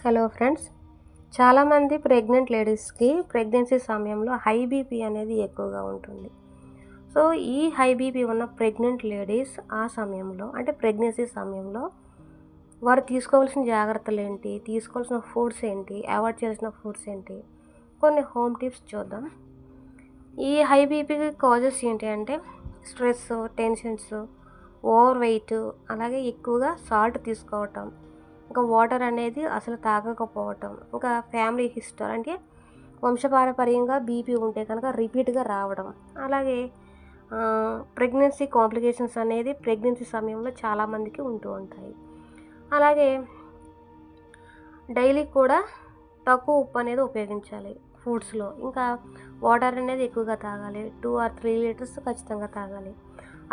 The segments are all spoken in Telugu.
హలో ఫ్రెండ్స్, చాలామంది ప్రెగ్నెంట్ లేడీస్కి ప్రెగ్నెన్సీ సమయంలో హై బీపీ అనేది ఎక్కువగా ఉంటుంది. సో ఈ హై బీపీ ఉన్న ప్రెగ్నెంట్ లేడీస్ ఆ సమయంలో అంటే ప్రెగ్నెన్సీ సమయంలో వారు తీసుకోవాల్సిన జాగ్రత్తలు ఏంటి, తీసుకోవాల్సిన ఫుడ్స్ ఏంటి, అవాయిడ్ చేయాల్సిన ఫుడ్స్ ఏంటి, కొన్ని హోమ్ టిప్స్ చూద్దాం. ఈ హై బీపీకి కాజెస్ ఏంటి అంటే స్ట్రెస్, టెన్షన్స్, ఓవర్ వెయిట్, అలాగే ఎక్కువగా సాల్ట్ తీసుకోవటం, ఇంకా వాటర్ అనేది అసలు తాగకపోవటం, ఇంకా ఫ్యామిలీ హిస్టరీ అంటే వంశపారపర్యంగా బీపీ ఉంటే కనుక రిపీట్గా రావడం, అలాగే ప్రెగ్నెన్సీ కాంప్లికేషన్స్ అనేది ప్రెగ్నెన్సీ సమయంలో చాలామందికి ఉంటూ ఉంటాయి. అలాగే డైలీ కూడా తక్కువ ఉప్పు అనేది ఉపయోగించాలి ఫుడ్స్లో. ఇంకా వాటర్ అనేది ఎక్కువగా తాగాలి, 2 or 3 లీటర్స్ ఖచ్చితంగా తాగాలి.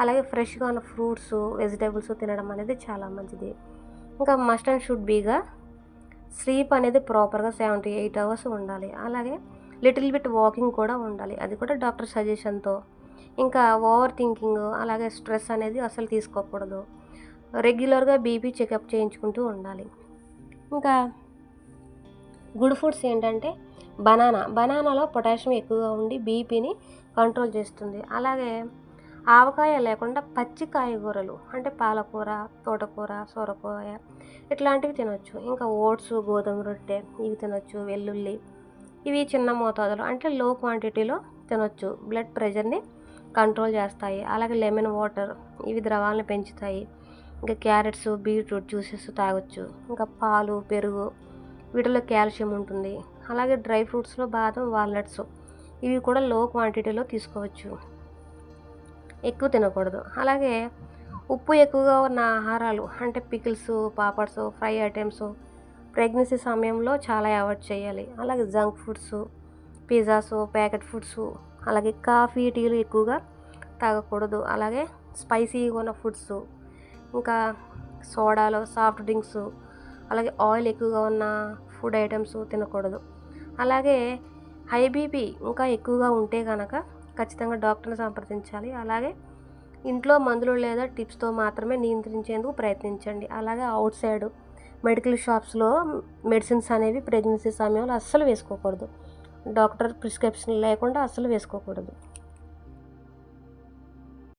అలాగే ఫ్రెష్గా ఉన్న ఫ్రూట్స్, వెజిటేబుల్స్ తినడం అనేది చాలా మంచిది. ఇంకా మస్ట్ అండ్ షుడ్ బీగా స్లీప్ అనేది ప్రాపర్గా 7 to 8 అవర్స్ ఉండాలి. అలాగే లిటిల్ బిట్ వాకింగ్ కూడా ఉండాలి, అది కూడా డాక్టర్ సజెషన్తో. ఇంకా ఓవర్ థింకింగ్, అలాగే స్ట్రెస్ అనేది అసలు తీసుకోకూడదు. రెగ్యులర్గా బీపీ చెకప్ చేయించుకుంటూ ఉండాలి. ఇంకా గుడ్ ఫుడ్స్ ఏంటంటే బనానాలో పొటాషియం ఎక్కువగా ఉండి బీపీని కంట్రోల్ చేస్తుంది. అలాగే ఆవకాయ లేకుండా పచ్చి కాయగూరలు అంటే పాలకూర, తోటకూర, సొరకాయ ఇట్లాంటివి తినొచ్చు. ఇంకా ఓట్స్, గోధుమ రొట్టె ఇవి తినొచ్చు. వెల్లుల్లి ఇవి చిన్న మోతాదులో అంటే లో క్వాంటిటీలో తినొచ్చు, బ్లడ్ ప్రెషర్ని కంట్రోల్ చేస్తాయి. అలాగే లెమన్ వాటర్ ఇవి ద్రవాలను పెంచుతాయి. ఇంకా క్యారెట్స్, బీట్రూట్ జ్యూసెస్ తాగొచ్చు. ఇంకా పాలు, పెరుగు వీటిలో కాల్షియం ఉంటుంది. అలాగే డ్రై ఫ్రూట్స్లో బాదం, వాల్నట్స్ ఇవి కూడా లో క్వాంటిటీలో తీసుకోవచ్చు, ఎక్కువ తినకూడదు. అలాగే ఉప్పు ఎక్కువగా ఉన్న ఆహారాలు అంటే pickles, papads, fry items pregnancy సమయంలో చాలా అవాయిడ్ చేయాలి. అలాగే junk foods, pizzas, packet foods, అలాగే కాఫీ, టీలు ఎక్కువగా తాగకూడదు. అలాగే స్పైసీగా ఉన్న ఫుడ్స్, ఇంకా సోడాలు, సాఫ్ట్ డ్రింక్స్, అలాగే ఆయిల్ ఎక్కువగా ఉన్న ఫుడ్ ఐటమ్స్ తినకూడదు. అలాగే హై బీపీ ఇంకా ఎక్కువగా ఉంటే కనుక ఖచ్చితంగా డాక్టర్ని సంప్రదించాలి. అలాగే ఇంట్లో మందులు లేదా టిప్స్తో మాత్రమే నియంత్రించేందుకు ప్రయత్నించండి. అలాగే అవుట్ సైడ్ మెడికల్ షాప్స్లో మెడిసిన్స్ అనేవి ప్రెగ్నెన్సీ సమయంలో అస్సలు వేసుకోకూడదు, డాక్టర్ ప్రిస్క్రిప్షన్ లేకుండా అస్సలు వేసుకోకూడదు.